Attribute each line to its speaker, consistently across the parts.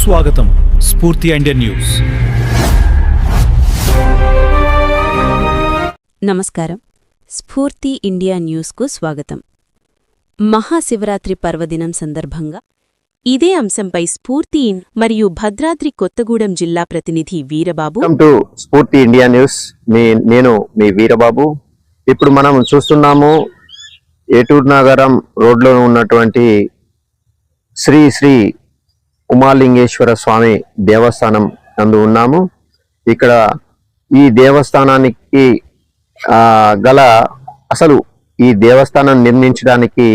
Speaker 1: సుస్వాగతం స్ఫూర్తి Indian news.
Speaker 2: నమస్కారం. స్ఫూర్తి ఇండియా న్యూస్కు స్వాగతం. మహాశివరాత్రి పర్వదినం సందర్భంగా ఇదే అంశంపై స్ఫూర్తి మరియు భద్రాద్రి కొత్తగూడెం జిల్లా ప్రతినిధి వీరబాబు.
Speaker 3: వెల్కమ్ టు స్ఫూర్తి ఇండియా న్యూస్. నేను మీ వీరబాబు. ఇప్పుడు మనం చూస్తున్నాము ఏటూరు నగరం రోడ్లో ఉన్నటువంటి శ్రీ శ్రీ ఉమాలింగేశ్వర స్వామి దేవస్థానం నందు ఉన్నాము. ఇక్కడ ఈ దేవస్థానానికి గల అసలు ఈ దేవస్థానం నిర్మించడానికి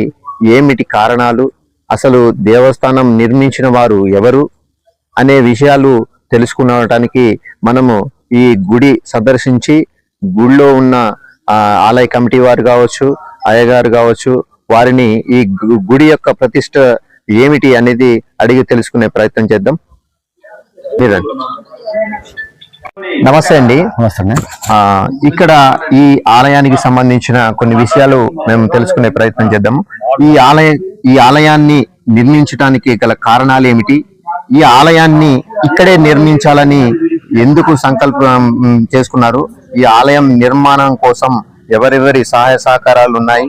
Speaker 3: ఏమిటి కారణాలు, అసలు దేవస్థానం నిర్మించిన వారు ఎవరు అనే విషయాలు తెలుసుకునడానికి మనము ఈ గుడి సందర్శించి గుడిలో ఉన్న ఆలయ కమిటీ వారు కావచ్చు, అయ్యగారు కావచ్చు, వారిని ఈ గుడి యొక్క ప్రతిష్ట ఏమిటి అనేది అడిగి తెలుసుకునే ప్రయత్నం చేద్దాం. నమస్తే అండి.
Speaker 4: నమస్తే.
Speaker 3: ఇక్కడ ఈ ఆలయానికి సంబంధించిన కొన్ని విషయాలు మేము తెలుసుకునే ప్రయత్నం చేద్దాం. ఈ ఆలయాన్ని నిర్మించడానికి గల కారణాలు ఏమిటి, ఈ ఆలయాన్ని ఇక్కడే నిర్మించాలని ఎందుకు సంకల్పం చేసుకున్నారు, ఈ ఆలయం నిర్మాణం కోసం ఎవరెవరి సహాయ సహకారాలు ఉన్నాయి,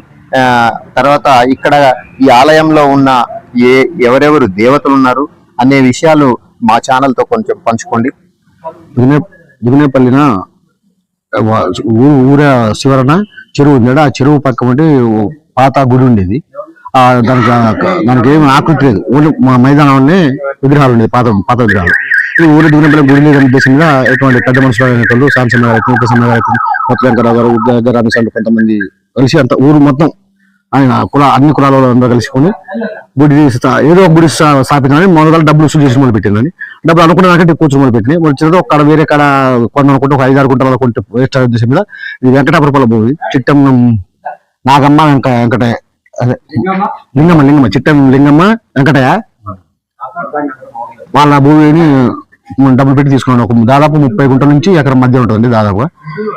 Speaker 3: తర్వాత ఇక్కడ ఈ ఆలయంలో ఉన్న ఎవరెవరు దేవతలు ఉన్నారు అనే విషయాలు మా ఛానల్ తో కొంచెం పంచుకోండి.
Speaker 4: దిగునేపల్లిన ఊర శివరన చెరువు ఉంది. ఆ చెరువు పక్క ఉంటే పాత గుడి ఉండేది. దానికి ఏమి ఆకృతి లేదు, ఓన్లీ మా మైదానంలోనే విగ్రహాలు ఉండేది, పాత పాత విగ్రహాలు. ఈ ఊరు దిగునేపల్లి గుడి మీద ఉద్దేశం మీద ఎటువంటి పెద్ద మనుషులు అనేటువంటి శాంసమ్మ గారు, ఉపసమ్మ గారు, కొత్త వెంకటరావు గారు, కొంతమంది కలిసి అంత ఊరు మొత్తం ఆయన అన్ని కులాల అందరూ కలుసుకొని గుడి ఏదో ఒక గుడి స్థాపించాలని మొదలు డబ్బులు వసూలు చేసి మొదలు పెట్టిందని. డబ్బులు అనుకున్నాకంటే కూర్చొని మొదలు పెట్టినాయి. వచ్చిన ఒక వేరే కాడ కొనుక్కుంటే ఒక 5-6 గుంటల కొంటే వేస్ట్ ఉద్దేశం మీద ఇది వెంకటాపురపల్ల భూమి. చిట్టం నాగమ్మ వెంకటయ్య, అదే లింగమ్మ చిట్టం లింగమ్మ వెంకటయ్య వాళ్ళ భూమిని డబ్బులు పెట్టి తీసుకున్నాను. ఒక దాదాపు 30 గుంటల నుంచి ఎకరం మధ్య ఉంటుంది దాదాపుగా.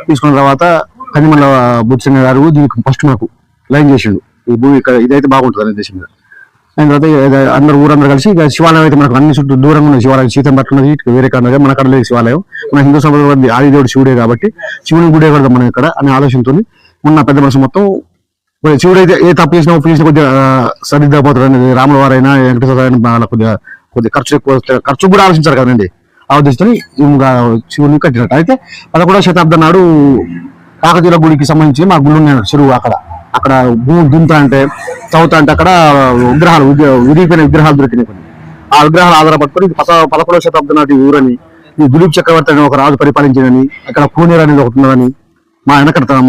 Speaker 4: తీసుకున్న తర్వాత కనిమల్ల బుత్సింగ గారు దీనికి ఫస్ట్ మాకు లైన్ చేసిండు, ఈ భూమి ఇక్కడ ఇదైతే బాగుంటుంది అనే దేశం మీద. అయిన తర్వాత అందరూ ఊరందరూ కలిసి ఇక శివాలయం అయితే మనకు అన్ని చుట్టూ దూరంగా ఉన్న శివాలయం, సీతం పట్టున్నది వేరే కారణంగా మన కడ లేదు శివాలయం. మన హిందూ సంప్రదాయం ఆదిదేవుడు శివుడే కాబట్టి శివుని గుడే కడదాం మనం ఇక్కడ అనే ఆలోచనతో ఉన్న పెద్ద మనసు మొత్తం శివుడు అయితే ఏ తప్పు చేసినా ఒప్పు చేసినా కొద్దిగా సరిదిద్దపోతాడు అనేది. రాముల వారైనా వెంకటేశ్వర కొద్దిగా ఖర్చు కూడా ఆలోచించారు కదండి. ఆ ఉద్దేశంతో శివుని కట్టినట్టు. అయితే 11వ శతాబ్దం నాడు కాకతీయుల గుడికి సంబంధించి మా గుళ్ళు ఉన్నాయి చెరువు. అక్కడ భూమి దుంతా అంటే చదువుతా అంటే అక్కడ విగ్రహాలు విరిగిపోయిన విగ్రహాలు దొరికినాయి కొన్ని. ఆ విగ్రహాలు ఆధారపట్టుకొని 11వ శతాబ్దం నాటి ఊరని, ఈ దిలీప్ చక్రవర్తి అని ఒక రాజు పరిపాలించిందని, అక్కడ పూనేరు అనేది ఒకటి ఉన్నదని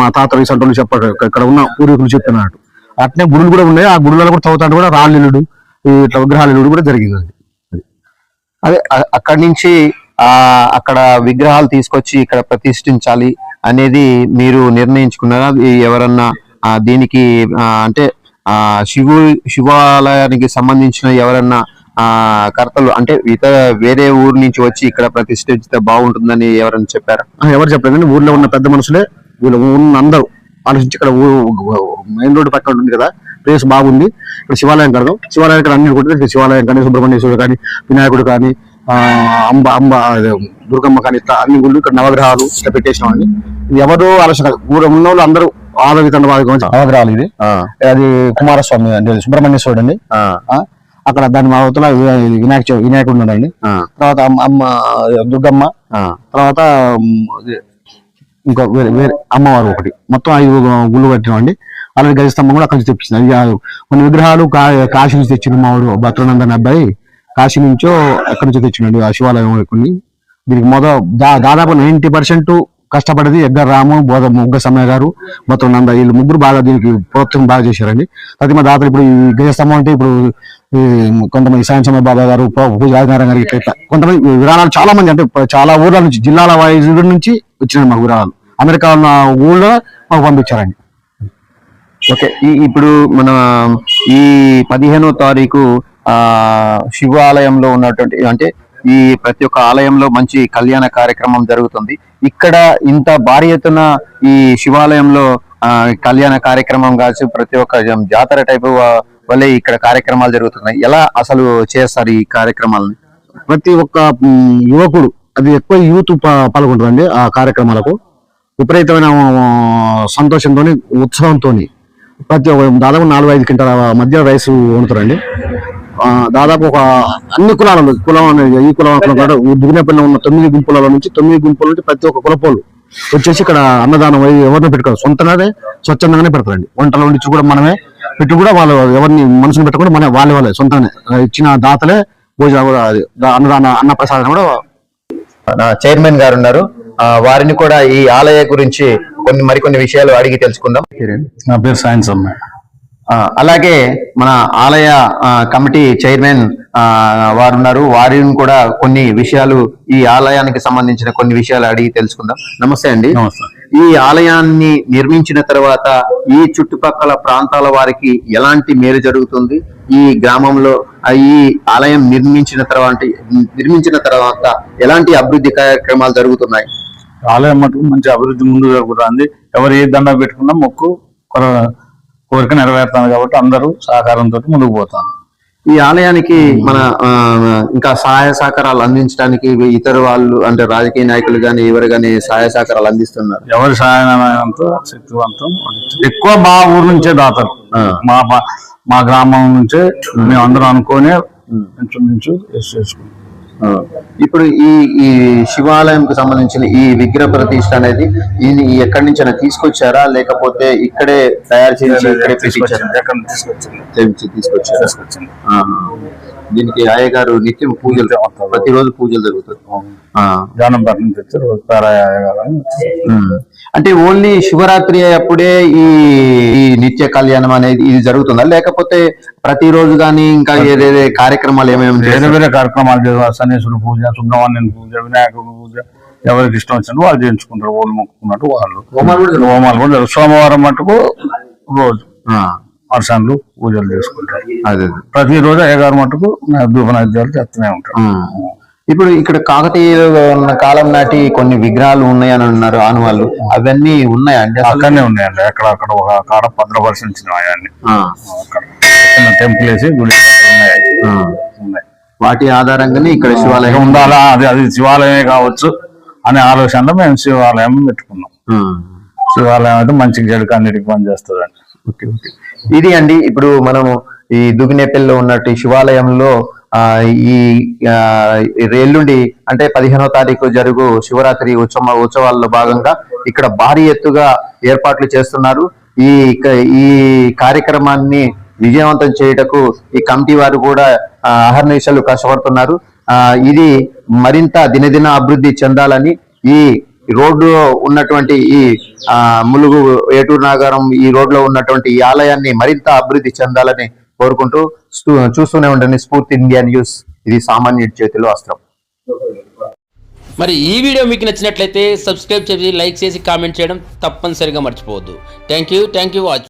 Speaker 4: మా తాత రీసెంట్ చెప్పారు, ఇక్కడ ఉన్న పూర్వీకులు చెప్పినట్టు. అట్నే గుడులు కూడా ఉన్నాయి. ఆ గుడులలో కూడా చదువుతా అంటే కూడా రాళ్ళెల్లుడు, ఇట్లా విగ్రహాలు కూడా జరిగిందండి.
Speaker 3: అదే అక్కడి నుంచి అక్కడ విగ్రహాలు తీసుకొచ్చి ఇక్కడ ప్రతిష్ఠించాలి అనేది మీరు నిర్ణయించుకున్నారా? ఎవరన్నా దీనికి అంటే శివాలయానికి సంబంధించిన ఎవరన్నా కర్తలు అంటే వేరే ఊరు నుంచి వచ్చి ఇక్కడ ప్రతిష్ఠిస్తే బాగుంటుందని ఎవరన్నా చెప్పారా?
Speaker 4: ఎవరు చెప్పలేదండి. ఊర్లో ఉన్న పెద్ద మనుషులే వీళ్ళు ఉన్న అందరూ ఆలోచించి ఇక్కడ మెయిన్ రోడ్డు పక్కన ఉంది కదా, ప్లేస్ బాగుంది, ఇక్కడ శివాలయం కడదాం. శివాలయం ఇక్కడ అన్ని కూడా శివాలయం కానీ, సుబ్రహ్మణ్యేశ్వరుడు కానీ, వినాయకుడు కానీ, అంబ దుర్గమ్మ కానీ, ఇట్లా అన్ని గుళ్ళు ఇక్కడ నవగ్రహాలు ఇట్లా పెట్టేసినామండి. ఇది ఎవరు ఆలోచన ఊరు ఉన్న వాళ్ళు అందరూ నవగ్రహాలు. ఇది అది కుమారస్వామి అంటే సుబ్రహ్మణ్యేశ్వరుడు అండి. అక్కడ దాని అవతల వినాయకుడు ఉన్నాడండి. తర్వాత అమ్మ దుర్గమ్మ, తర్వాత ఇంకా వేరే అమ్మవారు ఒకటి, మొత్తం 5 గుళ్ళు కట్టినామండి. అలాగే గజ స్తంభం కూడా అక్కడి నుంచి తెప్పించింది. కొన్ని విగ్రహాలు కాశీ నుంచి తెచ్చిన మావాడు భద్రానందన్ అబ్బాయి కాశీ నుంచో ఎక్కడి నుంచో తెచ్చినండి ఆ శివాలయం కొన్ని. దీనికి దాదాపు 90% కష్టపడేది ఎగ్గర రాము, ముగ్గ సమ్మయ్య గారు, మొత్తం నంద, వీళ్ళు ముగ్గురు బాగా దీనికి ప్రోత్సాహం బాగా చేశారండి. అది మా దాతలు ఇప్పుడు ఈ గజస్తంభం అంటే ఇప్పుడు కొంతమంది సాయంత్రం బాబా గారు, రాజనారాయణ గారు, ఇట్లా కొంతమంది విరాళాలు చాలా మంది అంటే చాలా ఊర్ల నుంచి జిల్లాల వైజ్ నుంచి వచ్చినాయి మాకు విరాళాలు. అమెరికా ఉన్న ఊళ్ళో మాకు పంపించారండి.
Speaker 3: ఓకే, ఇప్పుడు మన ఈ 15వ తారీఖు శివాలయంలో ఉన్నటువంటి అంటే ఈ ప్రతి ఒక్క ఆలయంలో మంచి కళ్యాణ కార్యక్రమం జరుగుతుంది. ఇక్కడ ఇంత భారీ ఎత్తున ఈ శివాలయంలో కళ్యాణ కార్యక్రమం కావచ్చు, ప్రతి ఒక్క జాతర టైపు వల్లే ఇక్కడ కార్యక్రమాలు జరుగుతున్నాయి. ఎలా అసలు చేస్తారు ఈ కార్యక్రమాలని?
Speaker 4: ప్రతి ఒక్క యువకుడు, అది ఎక్కువ యూత్ పాల్గొంటారండి ఆ కార్యక్రమాలకు. విపరీతమైన సంతోషంతో, ఉత్సాహంతో ప్రతి ఒక్క దాదాపు 4-5 క్వింటాల మధ్య రైస్ వండుతారండి. దాదాపు ఒక అన్ని కులాలలో, కులం అనేది ఈ కులం దుగ్గినపల్లిలో ఉన్న 9 గుంపుల నుంచి ప్రతి ఒక్క కులపోళ్ళు వచ్చేసి ఇక్కడ అన్నదానం ఎవరిని పెట్టుకోవాలి, సొంతంగానే స్వచ్ఛందంగానే పెడతారండి. వంటల నుంచి కూడా మనమే పెట్టి కూడా వాళ్ళు ఎవరిని మనుషులు పెట్టకుండా మన వాళ్ళే సొంతంగానే ఇచ్చిన దాతలే భోజనం కూడా అన్న ప్రసాదం కూడా.
Speaker 3: చైర్మన్ గారు ఉన్నారు, వారిని కూడా ఈ ఆలయ గురించి మరికొన్ని విషయాలు అడిగి తెలుసుకుందాం.
Speaker 5: నా పేరు సైన్స్ అమ్మ.
Speaker 3: అలాగే మన ఆలయ కమిటీ చైర్మన్ వారు ఉన్నారు, వారిని కూడా కొన్ని విషయాలు, ఈ ఆలయానికి సంబంధించిన కొన్ని విషయాలు అడిగి తెలుసుకుందాం. నమస్తే అండి.
Speaker 5: నమస్తే.
Speaker 3: ఈ ఆలయాన్ని నిర్మించిన తర్వాత ఈ చుట్టుపక్కల ప్రాంతాల వారికి ఎలాంటి మేలు జరుగుతుంది? ఈ గ్రామంలో ఈ ఆలయం నిర్మించిన తర్వాత ఎలాంటి అభివృద్ధి కార్యక్రమాలు జరుగుతున్నాయి?
Speaker 5: ఆలయం మటుకు మంచి అభివృద్ధి ముందు జరుగుతుంది. ఎవరు ఏ దండ పెట్టుకున్నా మొక్కు కోరిక నెరవేరుతాను కాబట్టి అందరూ సహకారంతో ముందుకు పోతాను.
Speaker 3: ఈ ఆలయానికి మన ఇంకా సహాయ సహకారాలు అందించడానికి ఇతర వాళ్ళు, అంటే రాజకీయ నాయకులు గాని ఎవరు గాని సహాయ సహకారాలు అందిస్తున్నారు?
Speaker 5: ఎవరి సహాయంతో శక్తివంతం ఎక్కువ మా ఊరు నుంచే దాతలు, మా గ్రామం నుంచే మేము అందరం అనుకునే ఇంచుమించు చేసుకుంటాం.
Speaker 3: ఇప్పుడు ఈ శివాలయంకి సంబంధించిన ఈ విగ్రహ ప్రతిష్ఠ అనేది ఎక్కడి నుంచి తీసుకొచ్చారా, లేకపోతే ఇక్కడే తయారు చేసి తీసుకొచ్చారు? దీనికి అయ్యగారు నిత్యం పూజలు, ప్రతిరోజు పూజలు జరుగుతాయి. అంటే ఓన్లీ శివరాత్రి అప్పుడే ఈ నిత్య కళ్యాణం అనేది ఇది జరుగుతుందా, లేకపోతే ప్రతిరోజు కానీ ఇంకా ఏదేదే కార్యక్రమాలు
Speaker 5: వేరే వేరే కార్యక్రమాలు, శనేశ్వర పూజ, సుబ్రహ్మణ్యం పూజ, వినాయకుడు పూజ, ఎవరికి ఇష్టం వచ్చినట్టు వాళ్ళు చేయించుకుంటారు. వాళ్ళు మొక్కుకున్నట్టు వాళ్ళు హోమాలు కూడా సోమవారం మటుకు రోజు వర్షాలు పూజలు చేసుకుంటారు.
Speaker 3: అదే
Speaker 5: ప్రతిరోజు అయ్యగారు మటుకు ధూప నైవేద్యాలు చేస్తూనే ఉంటారు.
Speaker 3: ఇప్పుడు ఇక్కడ కాకతీయ కాలం నాటి కొన్ని విగ్రహాలు ఉన్నాయని అన్నారు ఆనవాళ్ళు, అవన్నీ ఉన్నాయండి?
Speaker 5: అక్కడనే ఉన్నాయండి, అక్కడ ఒక కాడ భద్రపరిచించినవి అన్ని టెంపుల్ వేసి గుడి ఉన్నాయి.
Speaker 3: వాటి ఆధారంగానే ఇక్కడ శివాలయం
Speaker 5: ఉండాలా, అది శివాలయమే కావచ్చు అనే ఆలోచనలో మేము శివాలయం పెట్టుకున్నాం. శివాలయం అయితే మంచిగా చెడుకు అన్నిటికి పనిచేస్తుందండి.
Speaker 3: ఇది అండి, ఇప్పుడు మనము ఈ దుగ్గినేపల్లిలో ఉన్నట్టు శివాలయంలో ఈ ఎల్లుండి అంటే 15వ తారీఖు జరుగు శివరాత్రి ఉత్సవాల్లో భాగంగా ఇక్కడ భారీ ఎత్తుగా ఏర్పాట్లు చేస్తున్నారు. ఈ కార్యక్రమాన్ని విజయవంతం చేయుటకు ఈ కమిటీ వారు కూడా అహర్నిశలు కష్టపడుతున్నారు. ఇది మరింత దినదిన అభివృద్ధి చెందాలని, ఈ రోడ్డు ఉన్నటువంటి ఈ ములుగు ఏటూరు నాగారం ఈ రోడ్లో ఉన్నటువంటి ఈ ఆలయాన్ని మరింత అభివృద్ధి చెందాలని కోరుకుంటూ చూస్తూనే ఉండండి స్ఫూర్తి ఇండియా న్యూస్. ఇది సామాన్యుడి చేతిలో అస్త్రం.
Speaker 6: మరి ఈ వీడియో మీకు నచ్చినట్లయితే సబ్స్క్రైబ్ చేసి, లైక్ చేసి, కామెంట్ చేయడం తప్పనిసరిగా మర్చిపోవద్దు. Thank you watch.